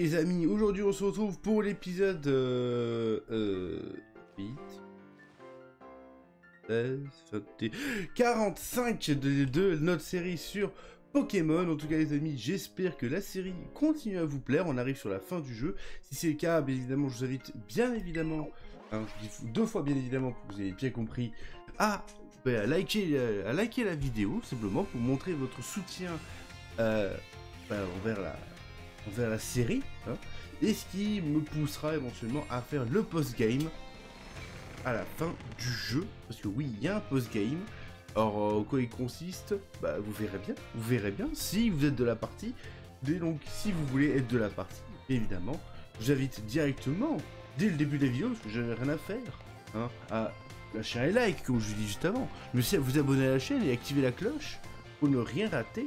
les amis, aujourd'hui on se retrouve pour l'épisode 8, 16, 45 de notre série sur Pokémon. En tout cas les amis, j'espère que la série continue à vous plaire. On arrive sur la fin du jeu. Si c'est le cas, bien évidemment, je vous invite bien évidemment, hein, je dis deux fois bien évidemment pour que vous ayez bien compris, à liker la vidéo, simplement pour montrer votre soutien envers la série, hein, et ce qui me poussera éventuellement à faire le post-game à la fin du jeu, parce que oui, il y a un post-game. Alors, en quoi il consiste, bah, vous verrez bien si vous êtes de la partie. Et donc, si vous voulez être de la partie, évidemment, je vous invite directement, dès le début de la vidéo, parce que j'avais rien à faire, hein, à lâcher un like, comme je vous dis juste avant, mais aussi à vous abonner à la chaîne et activer la cloche pour ne rien rater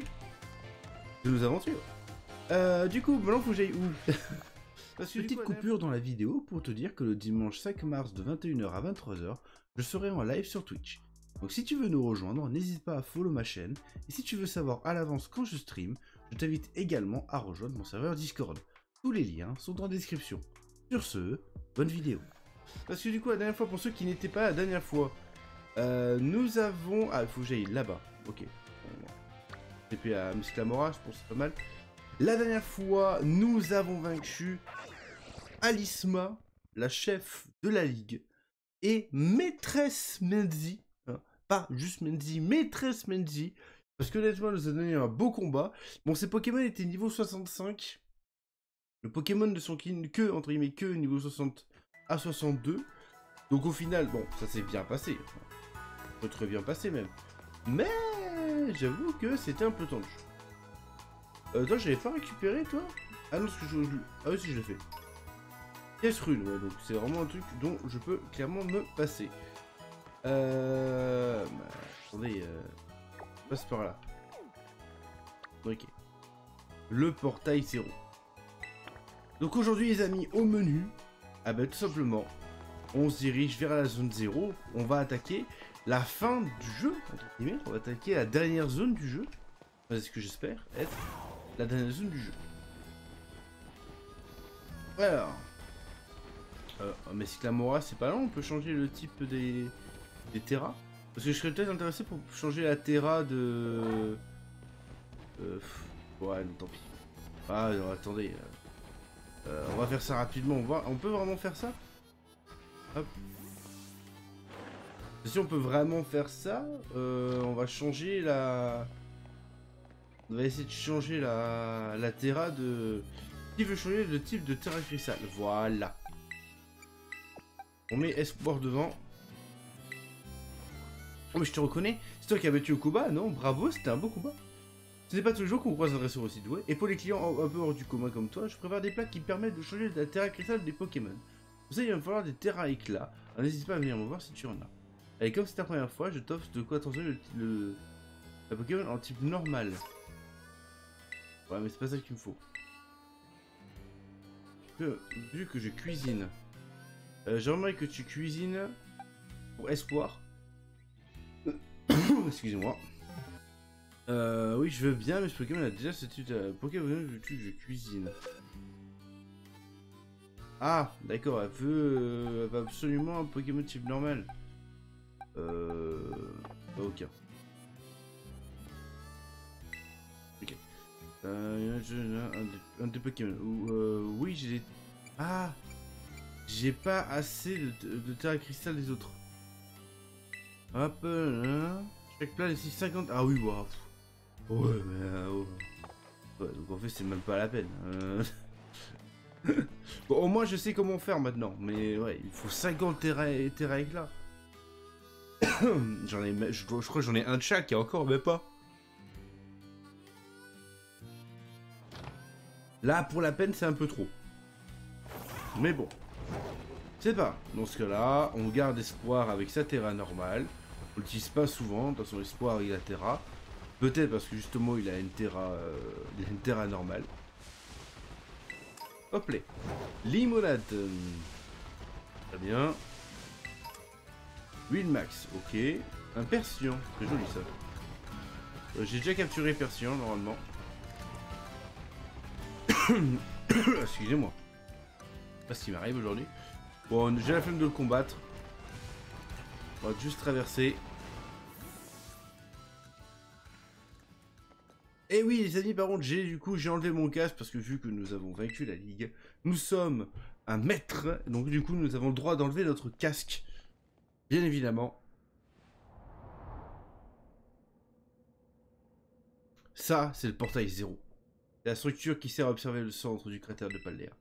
de nos aventures. Du coup, maintenant, faut que j'aille où? Petite coupure dans la vidéo pour te dire que le dimanche 5 mars de 21h à 23h, je serai en live sur Twitch. Donc si tu veux nous rejoindre, n'hésite pas à follow ma chaîne, et si tu veux savoir à l'avance quand je stream, je t'invite également à rejoindre mon serveur Discord. Tous les liens sont en description. Sur ce, bonne vidéo. Parce que du coup, la dernière fois, pour ceux qui n'étaient pas la dernière fois, nous avons... Ah, il faut que j'aille là-bas. Ok. Et puis à Musclamora, je pense que c'est pas mal. La dernière fois, nous avons vaincu Alisma, la chef de la ligue, et Maîtresse Menzi, hein, pas juste Menzi, Maîtresse Menzi, parce que honnêtement, elle nous a donné un beau combat. Bon, ces Pokémon étaient niveau 65, le Pokémon ne sont que, entre guillemets, que niveau 60 à 62, donc au final, bon, ça s'est bien passé, enfin, très bien passé même, mais j'avoue que c'était un peu tendu. Toi, je l'avais pas récupéré, toi? Ah non, parce que je... Ah oui, si, je l'ai fait. Pièce rune, ouais, donc c'est vraiment un truc dont je peux clairement me passer. Bah, attendez, passe par là. Ok. Le portail 0. Donc aujourd'hui, les amis, au menu, ah bah tout simplement, on se dirige vers la zone 0. On va attaquer la fin du jeu, entre guillemets. On va attaquer la dernière zone du jeu. C'est ce que j'espère être la dernière zone du jeu. Alors... mais si Clamora c'est pas long, on peut changer le type des terras. Parce que je serais peut-être intéressé pour changer la terra de... ouais, non, tant pis. Ah non, attendez. On va faire ça rapidement. On peut vraiment faire ça? Hop. Si on peut vraiment faire ça, on va changer la... On va essayer de changer la terra de... Qui veut changer le type de terra cristal? Voilà. On met espoir devant. Oh mais je te reconnais, c'est toi qui as battu Okuba, non? Bravo, c'était un beau combat. Ce n'est pas tous les jours qu'on croise un dresseur aussi doué, et pour les clients un peu hors du commun comme toi, je prépare des plats qui permettent de changer la terra cristal des Pokémon. Pour ça, il va me falloir des terra éclats, alors n'hésite pas à venir me voir si tu en as. Allez, comme c'est ta première fois, je t'offre de quoi transformer la Pokémon en type normal. Ouais, mais c'est pas ça qu'il me faut. Vu que je cuisine... J'aimerais que tu cuisines pour espoir. Excusez-moi. Oui, je veux bien, mais ce Pokémon a déjà ce type de Pokémon que je cuisine. Ah, d'accord, elle veut absolument un Pokémon type normal. Aucun. Ok. Un des Pokémon. Oui, j'ai... Ah, j'ai pas assez de terra cristal des autres. Hop là. Chaque plat ici 50. Ah oui, waouh. Ouais, mais. Ouais, donc en fait, c'est même pas la peine. Bon, au moins, je sais comment faire maintenant. Mais ouais, il faut 50 terra éclats. J'en ai. Je crois que j'en ai un de chaque et encore, mais pas. Là, pour la peine, c'est un peu trop. Mais bon. C'est pas. Dans ce cas-là, on garde espoir avec sa terra normale. On l'utilise pas souvent, de toute façon espoir avec la terra. Peut-être parce que justement il a une terra normale. Hop là. Limonade. Très bien. Huile max, ok. Un Persian, c'est joli ça. J'ai déjà capturé Persian normalement. Excusez-moi. Je sais pas ce qui m'arrive aujourd'hui. Bon, j'ai la flemme de le combattre. On va juste traverser. Et oui les amis, par contre j'ai enlevé mon casque parce que vu que nous avons vaincu la ligue, nous sommes un maître, donc du coup nous avons le droit d'enlever notre casque, bien évidemment. Ça c'est le portail 0, la structure qui sert à observer le centre du cratère de Paldea.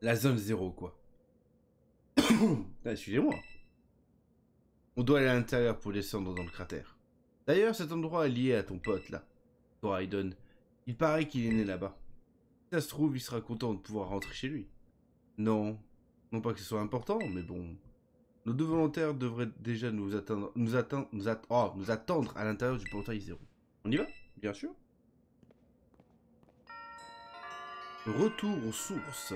La zone 0 quoi. Excusez-moi. On doit aller à l'intérieur pour descendre dans le cratère. D'ailleurs, cet endroit est lié à ton pote, là. Coraidon. Il paraît qu'il est né là-bas. Si ça se trouve, il sera content de pouvoir rentrer chez lui. Non. Non pas que ce soit important, mais bon. Nos deux volontaires devraient déjà nous attendre à l'intérieur du portail 0. On y va? Bien sûr. Retour aux sources.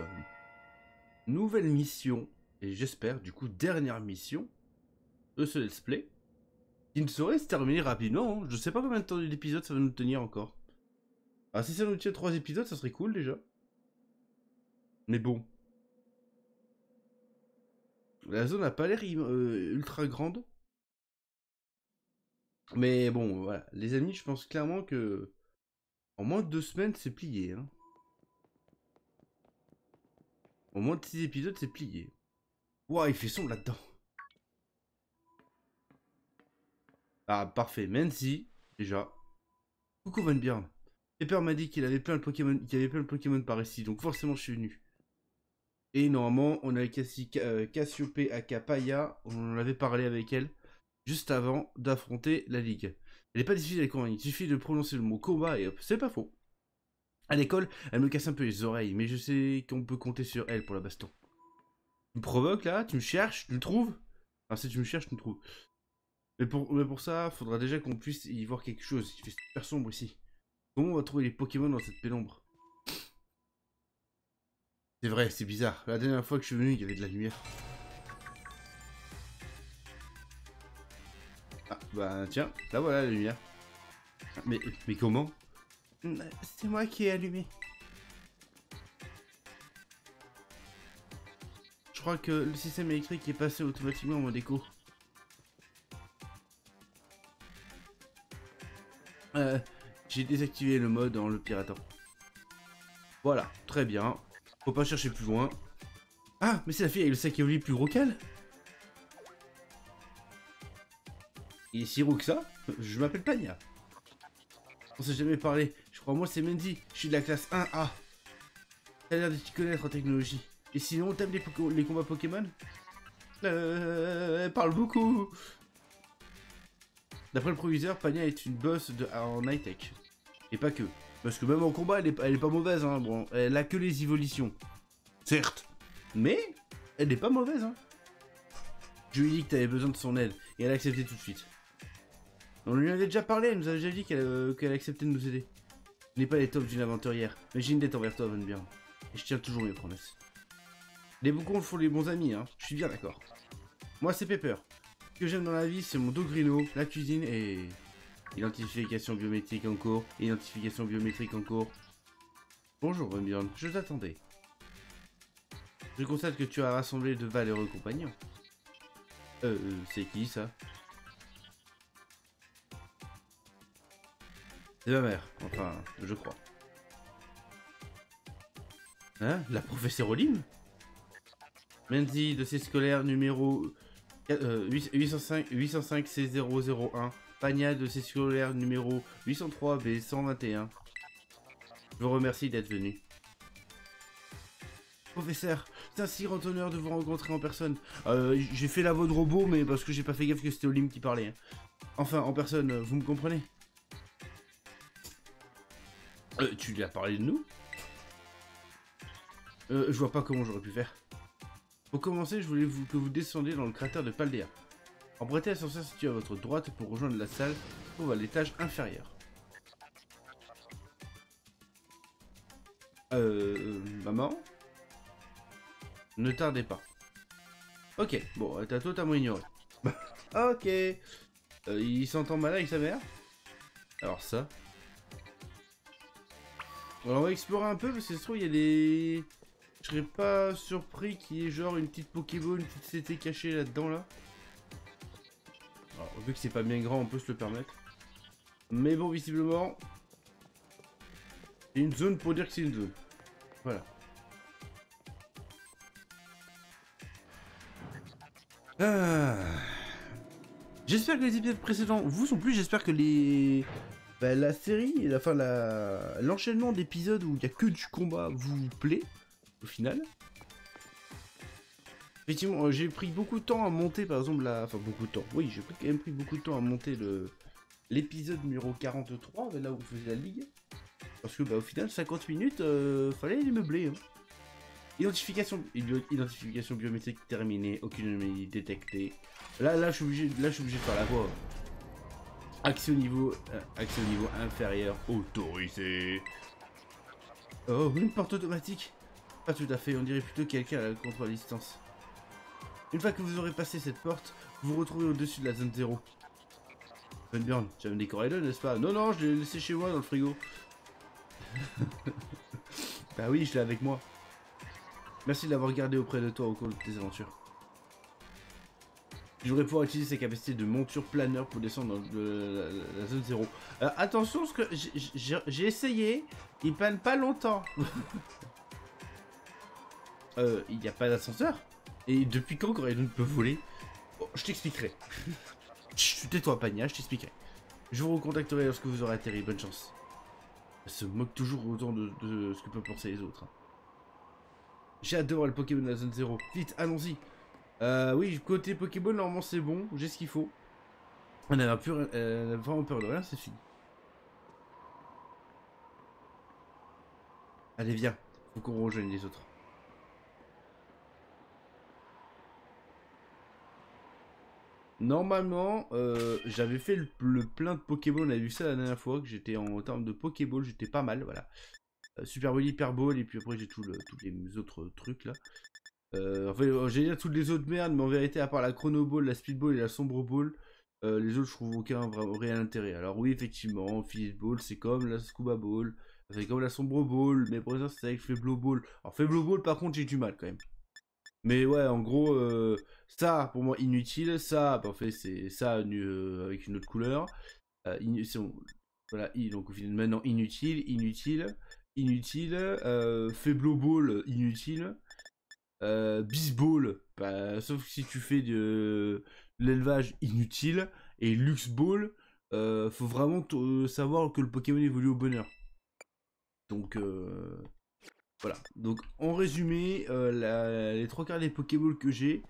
Nouvelle mission. Et j'espère, du coup, dernière mission de ce let's play, qui ne saurait se terminer rapidement. Je sais pas combien de temps d'épisode ça va nous tenir encore. Ah, si ça nous tient 3 épisodes, ça serait cool déjà. Mais bon. La zone n'a pas l'air ultra grande. Mais bon, voilà. Les amis, je pense clairement que en moins de 2 semaines, c'est plié. Hein. En moins de 6 épisodes, c'est plié. Ouah, il fait sombre là-dedans. Ah, parfait. Menzi, déjà. Coucou Van Bjorn. Pepper m'a dit qu'il avait plein de Pokémon, par ici, donc forcément je suis venu. Et normalement, on a Cassiopée aka Paya, on en avait parlé avec elle, juste avant d'affronter la Ligue. Elle n'est pas difficile à convaincre, il suffit de prononcer le mot combat et hop, c'est pas faux. À l'école, elle me casse un peu les oreilles, mais je sais qu'on peut compter sur elle pour la baston. Tu me provoques là? Tu me cherches? Tu me trouves? Enfin, si tu me cherches, tu me trouves. Mais pour ça, faudra déjà qu'on puisse y voir quelque chose. Il fait super sombre ici. Comment on va trouver les Pokémon dans cette pénombre? C'est vrai, c'est bizarre. La dernière fois que je suis venu, il y avait de la lumière. Ah, bah tiens, là voilà la lumière. Mais comment? C'est moi qui ai allumé. Je crois que le système électrique est passé automatiquement en mode écho. J'ai désactivé le mode en le piratant. Voilà, très bien. Faut pas chercher plus loin. Ah, mais c'est la fille avec le sac à olive plus gros qu'elle. Il est si gros que ça? Je m'appelle Pania. On s'est jamais parlé. Je crois moi c'est Mendy. Je suis de la classe 1A. T'as l'air de t'y connaître en technologie. Et sinon, t'aimes les combats Pokémon? Elle parle beaucoup. D'après le proviseur, Pania est une boss en high-tech. Et pas que. Parce que même en combat, elle est pas mauvaise. Hein. Bon, elle a que les évolutions. Certes. Mais, elle n'est pas mauvaise. Hein. Je lui ai dit que t'avais besoin de son aide. Et elle a accepté tout de suite. On lui avait déjà parlé, elle nous a déjà dit qu'elle acceptait de nous aider. Je n'ai pas les tops d'une aventurière, mais j'ai une dette envers toi, Van Bjorn. Et je tiens toujours mes promesses. Les boucons font les bons amis, hein. Je suis bien d'accord. Moi, c'est Pepper. Ce que j'aime dans la vie, c'est mon dogrino, la cuisine et... Identification biométrique en cours. Identification biométrique en cours. Bonjour, Van Bjorn. Je t'attendais. Je constate que tu as rassemblé de valeureux compagnons. C'est qui, ça? C'est ma mère, enfin, je crois. Hein? La professeure Olim? Menzi, dossier scolaire numéro 805 C001. Pania, dossier scolaire numéro 803 B121. Je vous remercie d'être venu. Professeur, c'est un si grand honneur de vous rencontrer en personne. J'ai fait la voix de robot, mais parce que j'ai pas fait gaffe que c'était Olim qui parlait. Hein. Enfin, en personne, vous me comprenez? Tu lui as parlé de nous? Je vois pas comment j'aurais pu faire. Pour commencer, je voulais que vous descendiez dans le cratère de Paldea. Empruntez l'ascenseur situé à votre droite pour rejoindre la salle qui se trouve à l'étage inférieur. Maman? Ne tardez pas. Ok, bon, t'as totalement ignoré. Ok. Il s'entend mal avec sa mère? Alors ça... Alors on va explorer un peu parce que ça se trouve il y a des... Je serais pas surpris qu'il y ait genre une petite Pokéball, une petite CT cachée là-dedans là. Alors, vu que c'est pas bien grand on peut se le permettre. Mais bon visiblement... C'est une zone pour dire que c'est une zone. Voilà. Ah. J'espère que les épisodes précédents vous ont plu, j'espère que les... Bah, la série, enfin l'enchaînement d'épisodes où il n'y a que du combat vous plaît, au final. Effectivement, j'ai pris beaucoup de temps à monter, par exemple, Enfin, beaucoup de temps. Oui, j'ai quand même pris beaucoup de temps à monter l'épisode numéro 43, là où on faisait la ligue. Parce que, bah, au final, 50 minutes, fallait les meubler. Hein. Identification biométrique terminée, aucune anomalie détectée. Là, je suis obligé de faire la voix. Accès au niveau inférieur autorisé. Oh, une porte automatique. Pas tout à fait, on dirait plutôt quelqu'un à la contrôle à distance. Une fois que vous aurez passé cette porte, vous vous retrouvez au-dessus de la zone 0. Funburn, tu vas me décorer là, n'est-ce pas? Non, non, je l'ai laissé chez moi dans le frigo. Bah oui, je l'ai avec moi. Merci de l'avoir gardé auprès de toi au cours de tes aventures. Je voudrais pouvoir utiliser ses capacités de monture planeur pour descendre dans la zone 0. Attention, parce que j'ai essayé, il plane pas longtemps. Il n'y a pas d'ascenseur? Et depuis quand Coraidon peut voler? Oh, je t'expliquerai. Tais-toi, Pagna, je t'expliquerai. Je vous recontacterai lorsque vous aurez atterri, bonne chance. Elle se moque toujours autant de ce que peuvent penser les autres. Hein. J'ai hâte de voir le Pokémon de la zone 0. Vite, allons-y. Oui, côté Pokéball, normalement c'est bon, j'ai ce qu'il faut. On a vraiment peur de rien, c'est fini. Allez, viens, faut qu'on rejoigne les autres. Normalement, j'avais fait le plein de Pokéball, on a vu ça la dernière fois, que j'étais en termes de Pokéball, j'étais pas mal, voilà. Super Ball, Hyper Ball, et puis après j'ai tous les autres trucs là. En fait, j'ai dire toutes les autres merdes, mais en vérité, à part la Chrono Ball, la Speed Ball et la Sombre Ball, les autres je trouve aucun réel intérêt. Alors oui, effectivement, Fizz Ball, c'est comme la Scuba Ball, c'est comme la Sombre Ball, mais pour ça c'est avec Feblo Ball. Alors Feblo Ball, par contre, j'ai du mal quand même. Mais ouais, en gros, ça, pour moi, inutile. Ça, bah, en fait, c'est ça avec une autre couleur. Voilà, donc au final, maintenant, inutile, Feblo Ball, inutile. Bisball, bah, sauf si tu fais de l'élevage inutile. Et Lux Ball, faut vraiment savoir que le Pokémon évolue au bonheur. Donc, voilà. Donc, en résumé, les trois quarts des Pokéballs que j'ai,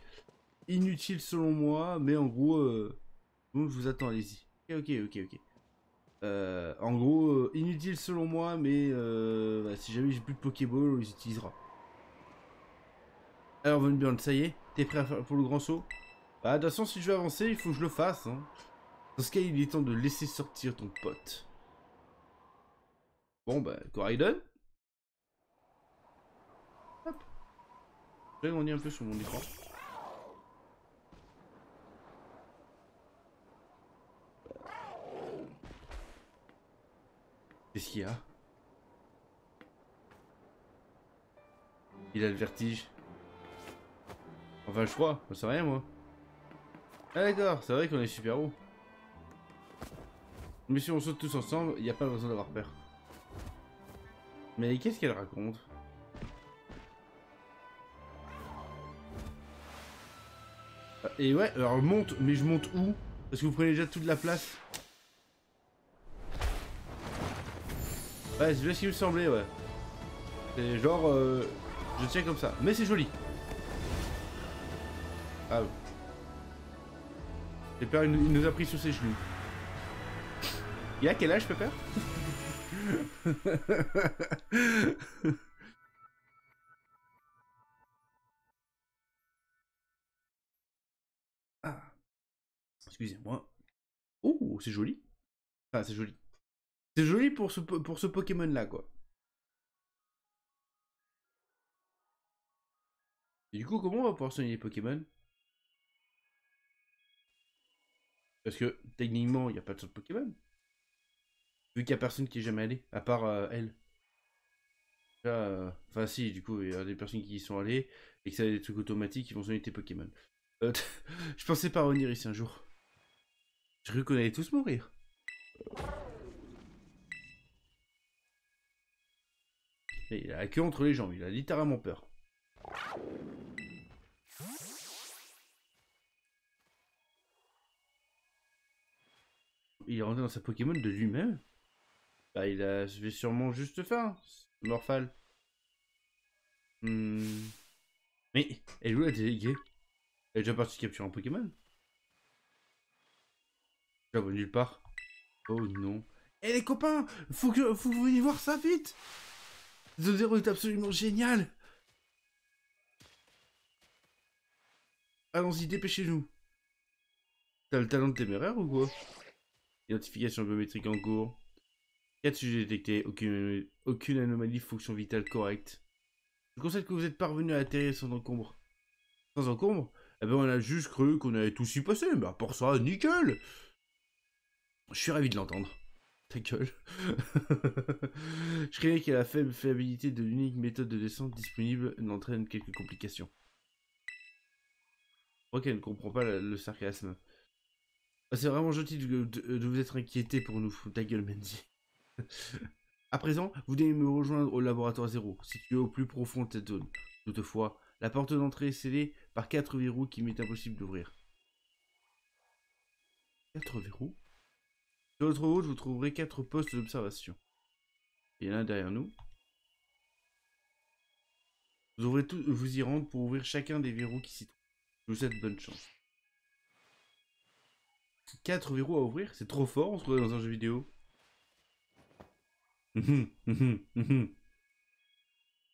inutiles selon moi, mais en gros, donc je vous attends, allez-y. Ok. En gros, inutile selon moi, mais bah, si jamais j'ai plus de Pokéball, on les utilisera. Alors, Von Burn, ça y est, t'es prêt pour le grand saut? Bah, de toute façon, si je veux avancer, il faut que je le fasse. Hein. Dans ce cas, il est temps de laisser sortir ton pote. Bon, bah, Coraidon. Hop. Je vais agrandir un peu sur mon écran. Qu'est-ce qu'il y a? Il a le vertige. Enfin, je crois, je sais rien moi. Ah d'accord, c'est vrai qu'on est super haut. Mais si on saute tous ensemble, il n'y a pas besoin d'avoir peur. Mais qu'est-ce qu'elle raconte? Et ouais, alors monte, mais je monte où? Parce que vous prenez déjà toute la place. Ouais, c'est bien ce qui me semblait, ouais. C'est genre, je tiens comme ça. Mais c'est joli. Ah ouais. Pépère, il nous a pris sur ses genoux. Il a quel âge, Pépère? Ah, excusez-moi. Oh, c'est joli. Enfin, c'est joli. C'est joli pour ce Pokémon-là, quoi. Et du coup, comment on va pouvoir soigner les Pokémon? Parce que, techniquement, il n'y a pas de saut de Pokémon. Vu qu'il n'y a personne qui est jamais allé, à part elle. Enfin si, du coup, il y a des personnes qui y sont allées et que ça a des trucs automatiques qui vont soigner tes Pokémon. Je pensais pas revenir ici un jour. J'ai cru qu'on allait tous mourir. Et il a la queue entre les jambes, il a littéralement peur. Il est rentré dans sa Pokémon de lui-même. Bah il a... Je vais sûrement juste faim. Morphal. Mais elle est où la déléguée? Elle est déjà partie capturer un Pokémon? Je la vois nulle part. Oh non. Eh les copains, faut que vous veniez voir ça vite. The Zero est absolument génial. Allons-y, dépêchez-nous. T'as le talent de téméraire ou quoi? Identification biométrique en cours. 4 sujets détectés, aucune anomalie, fonction vitale correcte. Je constate que vous êtes parvenu à atterrir sans encombre. Sans encombre? Eh ben on a juste cru qu'on allait tous y passer, mais à part ça, nickel. Je suis ravi de l'entendre. Ta gueule. Je craignais que la faible fiabilité de l'unique méthode de descente disponible n'entraîne quelques complications. Je crois qu'elle ne comprend pas le sarcasme. Ah, c'est vraiment gentil de vous être inquiété pour nous. Ta gueule, Mendy. À présent, vous devez me rejoindre au laboratoire 0, situé au plus profond de cette zone. Toutefois, la porte d'entrée est scellée par 4 verrous qui m'est impossible d'ouvrir. 4 verrous? Sur votre route, vous trouverez 4 postes d'observation. Il y en a un derrière nous. Vous y rendre pour ouvrir chacun des verrous qui s'y trouvent. Je vous souhaite bonne chance. 4 verrous à ouvrir? C'est trop fort, on se trouve dans un jeu vidéo.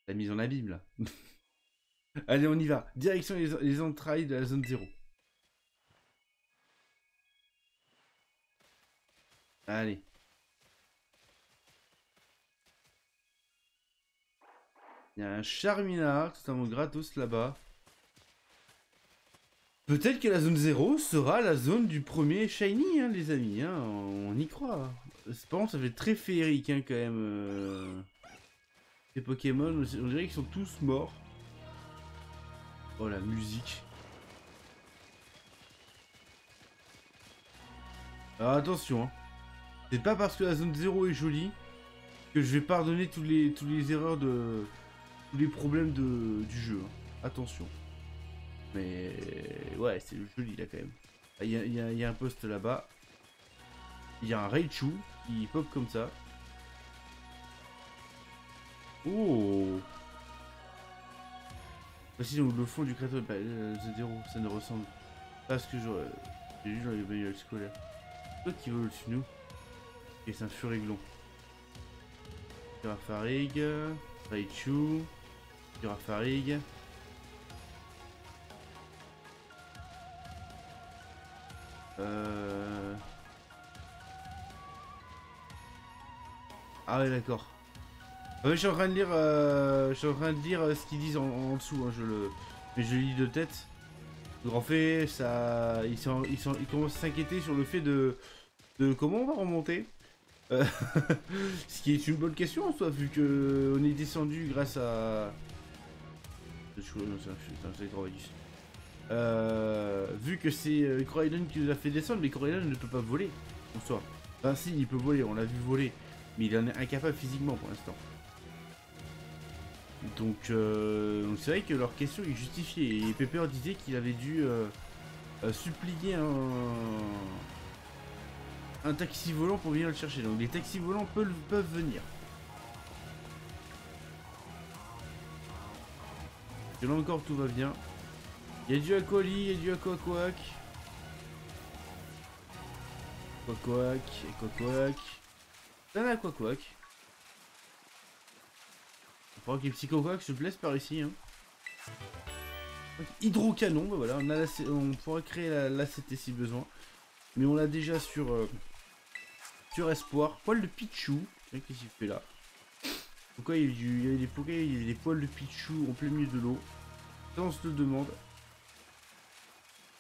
La mise en abîme, là. Allez, on y va. Direction les entrailles de la zone 0. Allez. Il y a un Charmina, totalement gratos là-bas. Peut-être que la zone 0 sera la zone du premier Shiny, hein, les amis. Hein, on y croit. Cependant, ça fait très féerique, hein, quand même. Ces Pokémon, on dirait qu'ils sont tous morts. Oh, la musique. Alors attention, hein. C'est pas parce que la zone 0 est jolie que je vais pardonner tous les erreurs de... tous les problèmes du jeu. Hein. Attention. Mais ouais, c'est joli là quand même. Il y a un poste là-bas. Il y a un Raichu qui pop comme ça. Oh! Voici donc le fond du cratère de zéro. Ça ne ressemble pas à ce que j'aurais lu dans les manuels scolaires. Toi qui va au-dessus de nous. Et c'est un Furaiglon. Girafarig. Raichu. Girafarig. Ah ouais d'accord. Je suis en train de lire, ce qu'ils disent en dessous. Hein, mais je lis de tête. Donc en fait, ça, ils commencent à s'inquiéter sur le fait de comment on va remonter. Ce qui est une bonne question en soi, vu que on est descendu grâce à. Vu que c'est Coraidon qui nous a fait descendre, mais Coraidon ne peut pas voler en soi. Enfin si, il peut voler, on l'a vu voler, mais il en est incapable physiquement pour l'instant. Donc c'est vrai que leur question est justifiée. Et Pepper disait qu'il avait dû supplier un taxi volant pour venir le chercher. Donc les taxis volants peuvent venir. Et là encore tout va bien. Il y a du Aquali, il y a du Aquaquac. Aquaquac. Un Aquaquac. Il faudra que les Psychoquac se blessent par ici. Hein. Hydrocanon, bah voilà, on pourra créer la CT si besoin. Mais on l'a déjà sur Espoir. Poil de Pichou. Qu'est-ce qu'il fait là? Pourquoi il y avait des Poké, il y avait des poils de Pichou en plein milieu de l'eau. Ça on se le demande.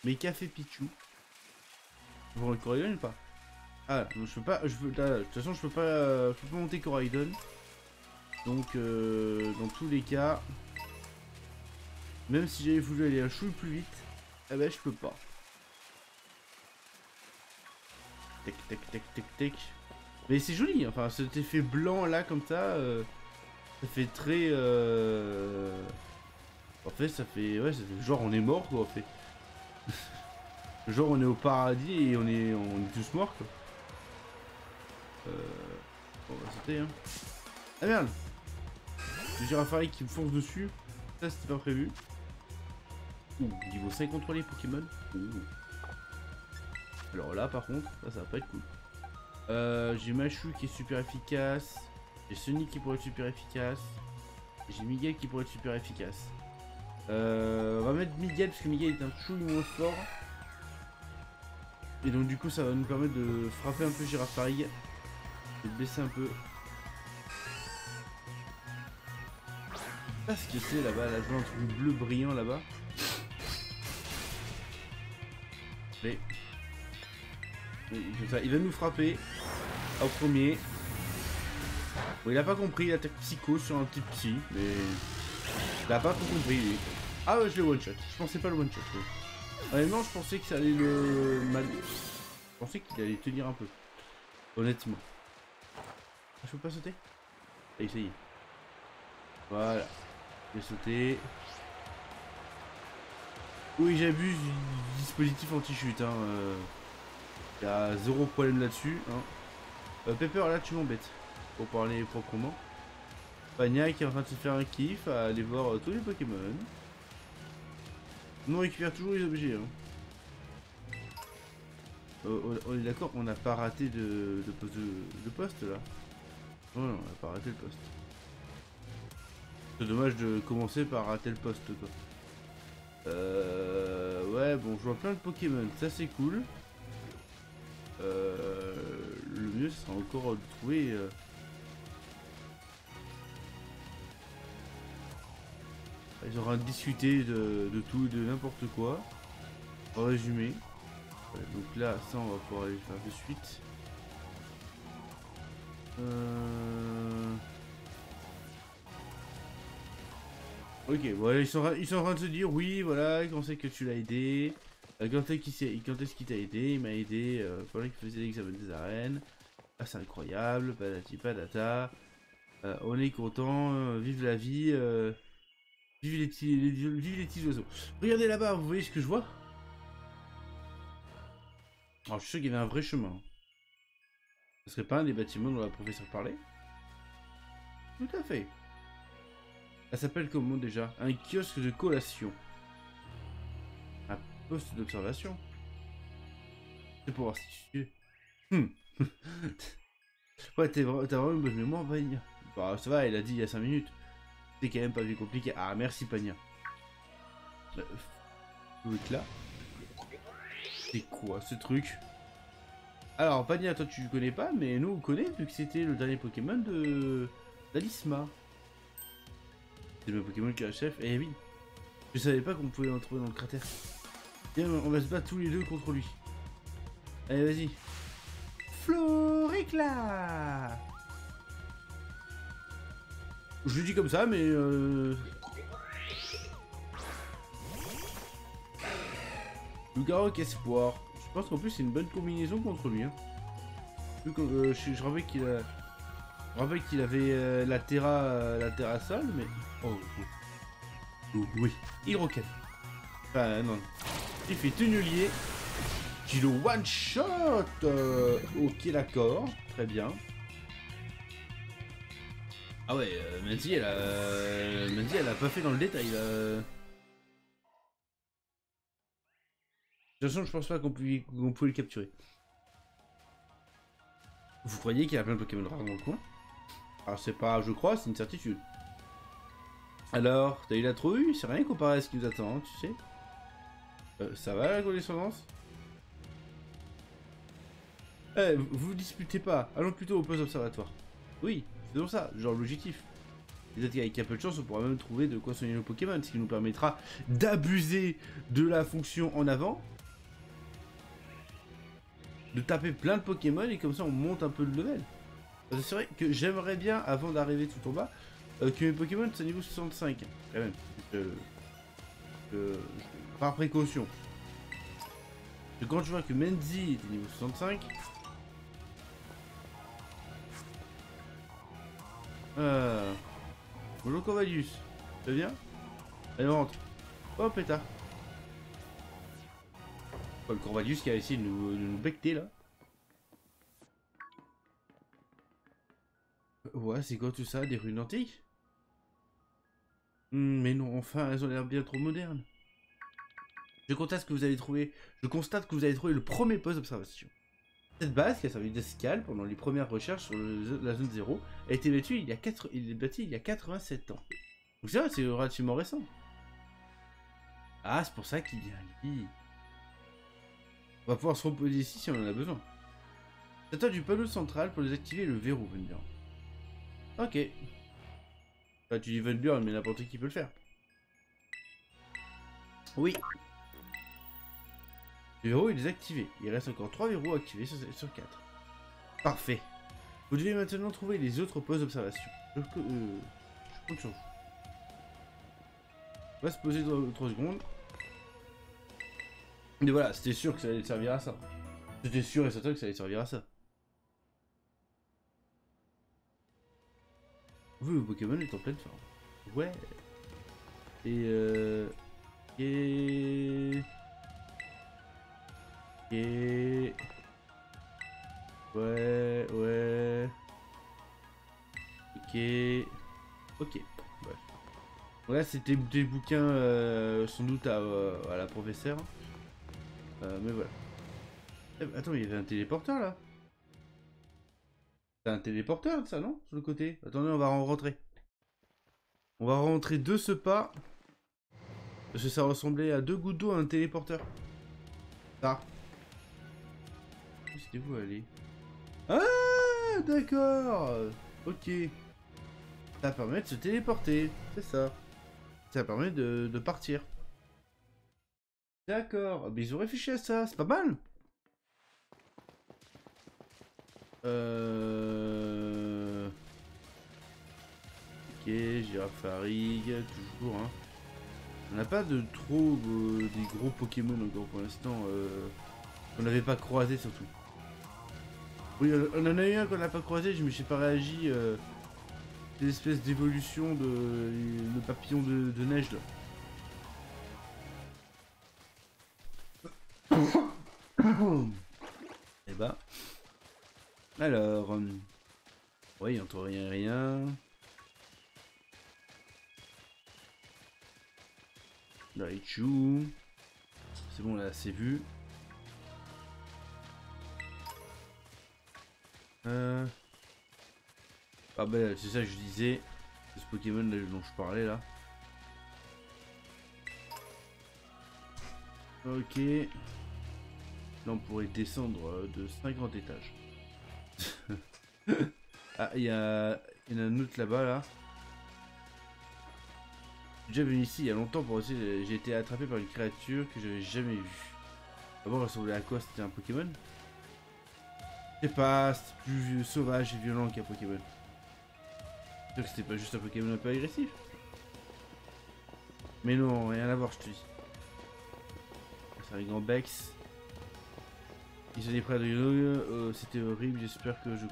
Mais qu'a fait Pichou? Vous le Coraidon ou pas? Ah, non, je peux pas. De toute façon, je peux pas monter Coraidon. Donc dans tous les cas, même si j'avais voulu aller un chouille plus vite, eh ben je peux pas. Tac tac tac tac tac. Mais c'est joli, enfin cet effet blanc là comme ça fait très en fait ça fait genre on est mort quoi en fait. Genre on est au paradis et on est tous morts quoi. On va sauter hein. Ah merde. Le Girafarig qui me fonce dessus. Ça c'était pas prévu. Ouh, niveau 5 contre les Pokémon. Ouh. Alors là par contre, ça va pas être cool. J'ai Machu qui est super efficace. J'ai Sonic qui pourrait être super efficace. J'ai Miguel qui pourrait être super efficace. On va mettre Miguel parce que Miguel est un chouille moins fort. Et donc du coup ça va nous permettre de frapper un peu Girafarig. De baisser un peu. Je sais pas ce que c'est là-bas, là je vois un truc bleu brillant là-bas. Mais... comme ça, il va nous frapper au premier. Bon, il a pas compris, il attaque psycho sur un petit psy, mais il a pas tout compris lui. Ah ouais, je l'ai one shot. Je pensais pas le one shot. Honnêtement, je pensais que ça allait le mal. Je pensais qu'il allait tenir un peu. Honnêtement. Ah, je peux pas sauter? Allez, ça y est. Voilà. J'ai sauté. Oui, j'abuse du dispositif anti-chute. Hein. Y a zéro problème là-dessus. Hein. Pepper, là, tu m'embêtes. Pour parler proprement. Pagna qui est en train de se faire un kiff à aller voir tous les Pokémon. Nous on récupère toujours les objets. Hein. On est d'accord, on n'a pas raté de poste là. Non, non, on n'a pas raté le poste. C'est dommage de commencer par rater le poste quoi. Ouais, bon, je vois plein de Pokémon, ça c'est cool. Le mieux ce sera encore de trouver. Ils auront discuté de tout et de n'importe quoi. En résumé. Ouais, donc là, ça on va pouvoir aller faire de suite. Ok, voilà, ils sont en train de se dire oui, voilà, quand c'est que tu l'as aidé, quand est-ce qu'il t'a aidé, il m'a aidé pendant qu'il faisait l'examen des arènes. Ah, c'est incroyable, patati patata. On est content, vive la vie, vive les petits oiseaux. Regardez là-bas, vous voyez ce que je vois? Alors, je suis sûr qu'il y avait un vrai chemin. Ce serait pas un des bâtiments dont la professeure parlait? Tout à fait. Elle s'appelle comment déjà? Un kiosque de collation. Un poste d'observation. C'est pour voir si tu... Ouais, t'as vraiment une bonne mémoire, Pagna. Bah, ça va, il a dit il y a 5 minutes. C'est quand même pas plus compliqué. Ah, merci, Pagna. Là. C'est quoi ce truc? Alors, Pagna, toi tu connais pas, mais nous on connaît vu que c'était le dernier Pokémon de d'Alisma. C'est le Pokémon qui est chef. Eh oui. Je savais pas qu'on pouvait en trouver dans le cratère. Viens, on va se battre tous les deux contre lui. Allez, vas-y. Floricla. Je le dis comme ça, mais Lugarok Espoir. Je pense qu'en plus c'est une bonne combinaison contre lui. Hein. Je rappelle qu'il a... Je rappelle qu'il avait la Terra Sol, mais... Oh, oui. Hydroquette. Enfin, non. Il fait Tunnelier. Qui le one shot. Ok, d'accord. Très bien. Ah ouais, Mandy, elle a pas fait dans le détail. De toute façon, je pense pas qu'on pouvait le capturer. Vous croyez qu'il y a plein de Pokémon rares dans le coin? Alors c'est pas, je crois, c'est une certitude. Alors, t'as eu la trouille? C'est rien comparé à ce qui nous attend, hein, tu sais. Ça va la condescendance? Eh, vous disputez pas, allons plutôt au poste observatoire. Oui, c'est donc ça, genre l'objectif. Peut-être qu'avec un peu de chance, on pourra même trouver de quoi soigner nos Pokémon, ce qui nous permettra d'abuser de la fonction en avant. De taper plein de Pokémon et comme ça on monte un peu le level. C'est vrai que j'aimerais bien, avant d'arriver tout en bas, que mes Pokémon c'est niveau 65. Quand même. Par précaution. Et quand je vois que Menzi est niveau 65. Bonjour Corvallius. Ça va bien? Allez, on rentre. Oh pétard. Oh, le Corvallius qui a essayé de nous becter là. Ouais, c'est quoi tout ça? Des runes antiques? Mais non, enfin, elles ont l'air bien trop modernes. Je constate que vous allez trouver le premier poste d'observation. Cette base, qui a servi d'escale pendant les premières recherches sur la zone 0, a été bâtie il y a 87 ans. Donc c'est vrai, c'est relativement récent. Ah, c'est pour ça qu'il y a un lit. On va pouvoir se reposer ici si on en a besoin. T'attends du panneau central pour désactiver le verrou, Venburn. Ok. Enfin, tu dis Venburn, mais n'importe qui peut le faire. Oui. Le verrou est désactivé. Il reste encore 3 verrous activés sur 4. Parfait. Vous devez maintenant trouver les autres postes d'observation. Je compte sur vous. On va se poser dans 3 secondes. Mais voilà, c'était sûr que ça allait servir à ça. C'était sûr et certain que ça allait servir à ça. Vous, le Pokémon est en pleine forme. Ouais. Et ouais. Ok. Bref. Voilà, c'était des bouquins sans doute à la professeure. Mais voilà. Attends, il y avait un téléporteur là. C'est un téléporteur ça, non? Sur le côté. Attendez, on va en rentrer. On va rentrer de ce pas. Parce que ça ressemblait à 2 gouttes d'eau à un téléporteur. Ah. Où c'était-vous aller? Ah, d'accord. Ok. Ça permet de se téléporter. C'est ça. Ça permet de partir. D'accord. Mais ils ont réfléchi à ça. C'est pas mal. Ok, Girafarig, toujours, hein. On n'a pas de trop des gros Pokémon encore pour l'instant. On n'avait pas croisé surtout. Oui, on en a eu un qu'on n'a pas croisé, je me suis pas réagi. Des espèces d'évolution de papillon de neige là. Et bah. Alors. Oui, il n'entend rien. Raichu. C'est bon, là, c'est vu. Ah bah c'est ça que je disais. Ce Pokémon là, dont je parlais là. Ok. Là on pourrait descendre de 50 étages. Ah, il y en a un autre là-bas là. J'ai déjà venu ici il y a longtemps pour essayer. J'ai été attrapé par une créature que j'avais jamais vue. D'abord, elle ressemblait à quoi? C'était un Pokémon? Je sais pas, c'était plus sauvage et violent qu'un Pokémon. C'est sûr que c'était pas juste un Pokémon un peu agressif. Mais non, rien à voir, je te dis. C'est un grand Bex. Ils sont des près de c'était horrible, j'espère que je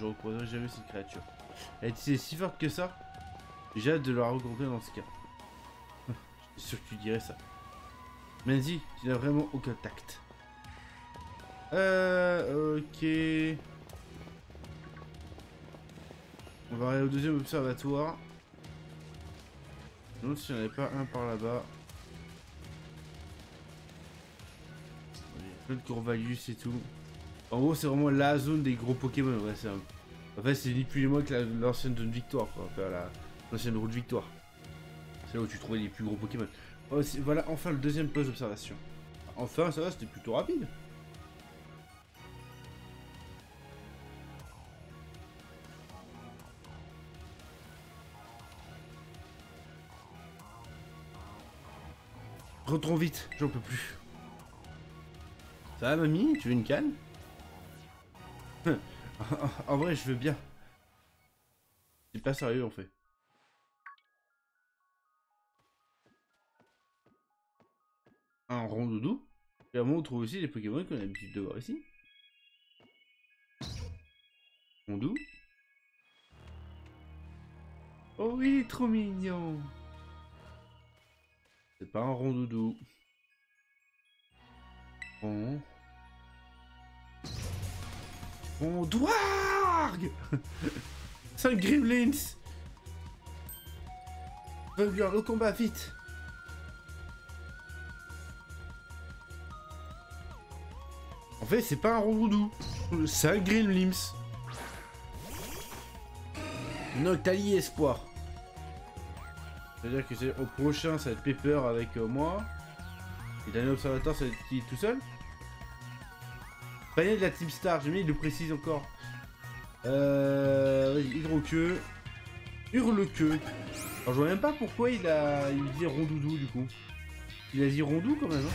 recroiserai jamais cette créature. Elle était si forte que ça. J'ai hâte de la rencontrer dans ce cas. J'étais sûr que tu dirais ça. Menzi, tu n'as vraiment aucun tact. Ok. On va aller au deuxième observatoire. Non, s'il n'y en avait pas un par là-bas. Plein de Corvallius et tout. En gros, c'est vraiment la zone des gros Pokémon. Ouais, en fait, c'est ni plus ni moins que l'ancienne zone Victoire, quoi. Enfin, l'ancienne route Victoire. C'est là où tu trouvais les plus gros Pokémon. Oh, voilà, enfin le deuxième poste d'observation. Enfin, ça va, c'était plutôt rapide. Rentrons vite, j'en peux plus. Ça va, mamie? Tu veux une canne? En vrai, je veux bien. C'est pas sérieux, en fait. un rondoudou. Et à un moment, on trouve aussi les Pokémon qu'on a l'habitude de voir ici. Rondou. Oh, il est trop mignon. C'est pas un rondoudou. Bon. Rondouargue. 5 Gremlins. Veugler, au combat, vite. En fait, c'est pas un rondoudou. C'est un Gremlins. Noctali Espoir. C'est-à-dire que c'est au prochain, ça va être Pepper avec moi. Et dernier observateur, ça va être qui tout seul. Panier de la Team Star, j'ai mis, il le précise encore. Hydroqueux. Hurlequeux. Alors je vois même pas pourquoi il dit rondoudou du coup. Il a dit rondou quand même. Hein.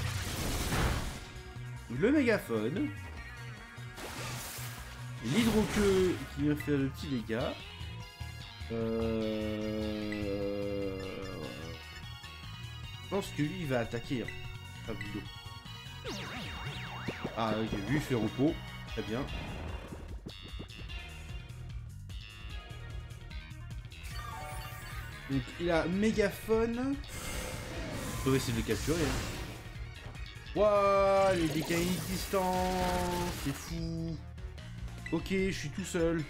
Le mégaphone. L'hydroqueux qui vient faire le petit dégât. Je pense que lui il va attaquer. Hein. Ah ok, lui il fait repos. Très bien. Donc il a mégaphone. On va essayer de le capturer. Hein. Waouh, les dégâts inexistants. C'est fou. Ok, je suis tout seul.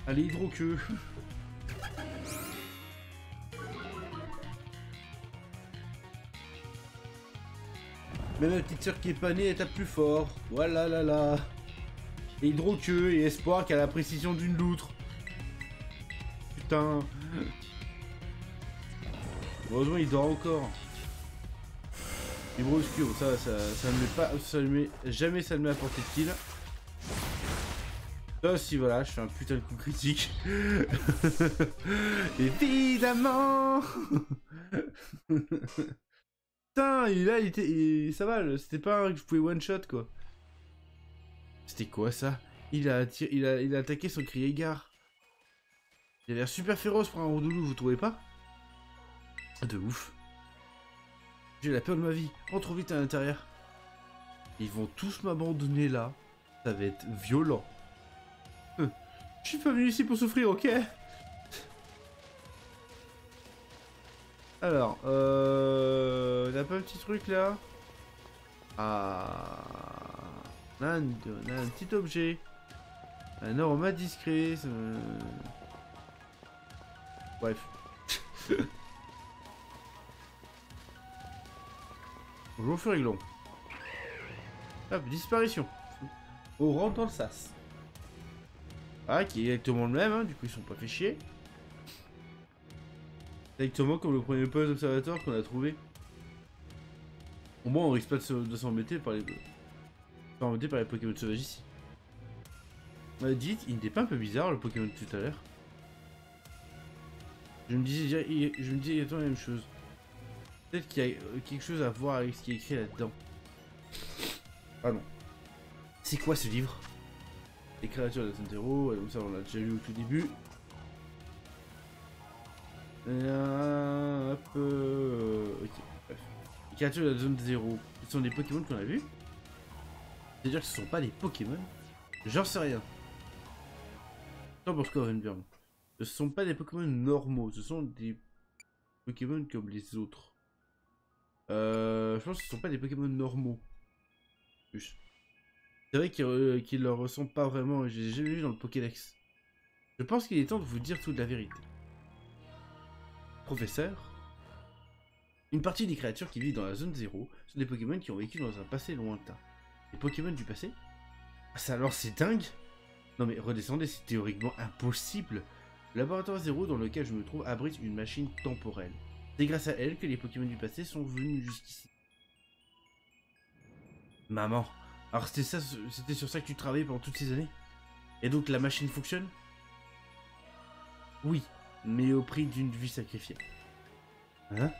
Allez, hydroqueux. Même ma petite soeur qui est pas née, elle tape plus fort. Voilà là là. Et hydroqueux et espoir qui a la précision d'une loutre. Putain. Heureusement il dort encore. Vibro obscur, ça ne met pas. Ça ne met. Jamais ça ne met à portée de kill. Ça aussi voilà, je fais un putain de coup critique. Évidemment. Putain, il était. Ça va, c'était pas un que je pouvais one shot quoi. C'était quoi ça? Il a attaqué son crier-gare. Il a l'air super féroce pour un rondoudou, vous trouvez pas? De ouf. J'ai la peur de ma vie. Rentre vite à l'intérieur. Ils vont tous m'abandonner là. Ça va être violent. Je suis pas venu ici pour souffrir, ok? Alors, on a pas un petit truc là? Ah, on a un petit objet. Un aroma discret. Bref. Bonjour Furiglon. Hop, disparition. On rentre dans le sas. Ah, qui est exactement le même, hein, du coup ils sont pas fait chier. Exactement comme le premier poste d'observateur qu'on a trouvé. Au moins on risque pas de s'embêter par les... Pokémon sauvages ici. Dites, il n'était pas un peu bizarre le Pokémon de tout à l'heure? Je me disais exactement la même chose. Peut-être qu'il y a quelque chose à voir avec ce qui est écrit là-dedans. Ah non. C'est quoi ce livre? Les créatures de la zone 0, ça on l'a déjà vu au tout début. Hop, ok, bref. Les créatures de la zone 0, ce sont des Pokémon qu'on a vus. C'est-à-dire que ce sont pas des Pokémon. J'en sais rien. Tant pour Scorenburn. Ce sont pas des Pokémon normaux, ce sont des Pokémon comme les autres. Je pense que ce sont pas des Pokémon normaux. Plus. C'est vrai qu'ils leur ressemblent pas vraiment, j'ai jamais vu dans le Pokédex. Je pense qu'il est temps de vous dire toute la vérité. Professeur, une partie des créatures qui vivent dans la zone 0 sont des Pokémon qui ont vécu dans un passé lointain. Les Pokémon du passé? Ah, ça alors c'est dingue? Non mais redescendez, c'est théoriquement impossible. Le laboratoire 0 dans lequel je me trouve abrite une machine temporelle. C'est grâce à elle que les Pokémon du passé sont venus jusqu'ici. Maman, alors c'était sur ça que tu travaillais pendant toutes ces années? Et donc la machine fonctionne? Oui, mais au prix d'une vie sacrifiée. Hein?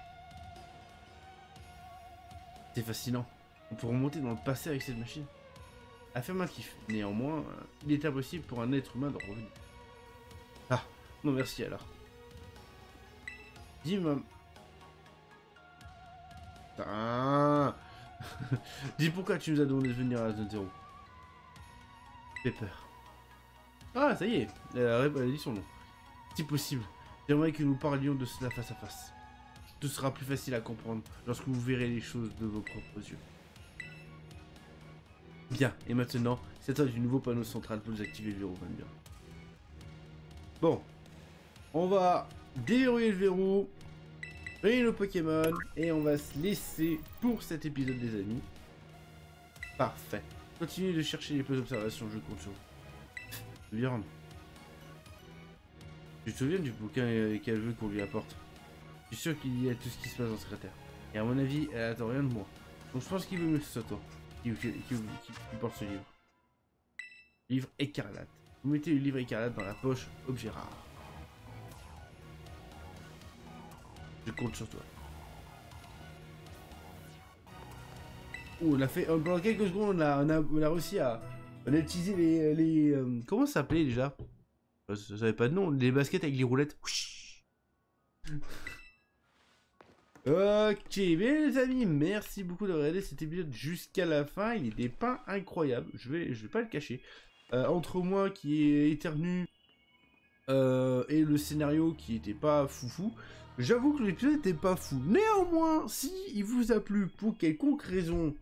C'est fascinant. On peut remonter dans le passé avec cette machine. Affirmatif. Néanmoins, il est impossible pour un être humain de revenir. Ah, non merci alors. Dis-moi... Ah, Dis pourquoi tu nous as demandé de venir à la zone 0. J'ai peur. Ah, ça y est, elle a dit son nom. Si possible, j'aimerais que nous parlions de cela face à face. Tout sera plus facile à comprendre lorsque vous verrez les choses de vos propres yeux. Bien, et maintenant, c'est à toi du nouveau panneau central pour désactiver le verrou, bien. Bon, on va déverrouiller le verrou, réunir nos Pokémon, et on va se laisser pour cet épisode, des amis. Parfait. Continuez de chercher les plus d'observations, je compte sur vous. Viande. Tu te souviens du bouquin qu'elle veut qu'on lui apporte? Je suis sûr qu'il y a tout ce qui se passe dans le secrétaire. Et à mon avis, elle attend rien de moi. Donc je pense qu'il veut mieux que ce soit toi qui porte ce livre. Livre écarlate. Vous mettez le livre écarlate dans la poche, objet rare. Je compte sur toi. Oh, on a fait, pendant quelques secondes, on a réussi à utiliser les comment ça s'appelait déjà? Ça n'avait pas de nom, les baskets avec les roulettes. Ok, bien les amis, merci beaucoup de regarder cet épisode jusqu'à la fin. Il était pas incroyable, je vais pas le cacher. Entre moi qui est éternu et le scénario qui était pas foufou, j'avoue que l'épisode était pas fou. Néanmoins, si il vous a plu pour quelconque raison,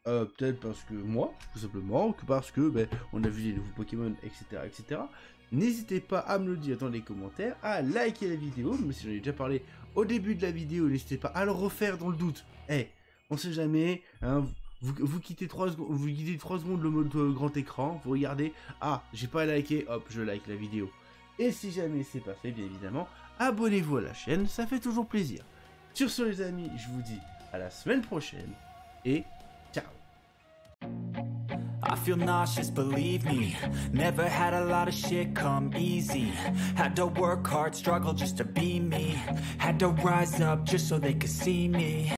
peut-être parce que moi, tout simplement, que parce que on a vu les nouveaux Pokémon, etc., etc. N'hésitez pas à me le dire dans les commentaires, à liker la vidéo, même si j'en ai déjà parlé au début de la vidéo, n'hésitez pas à le refaire dans le doute. On sait jamais, hein, vous quittez 3 secondes, le mode grand écran, vous regardez, ah, j'ai pas liké, hop, je like la vidéo. Et si jamais c'est pas fait, bien évidemment, abonnez-vous à la chaîne, ça fait toujours plaisir. Sur ce les amis, je vous dis à la semaine prochaine, et ciao. I feel nauseous, believe me. Never had a lot of shit come easy. Had to work hard, struggle just to be me. Had to rise up just so they could see me.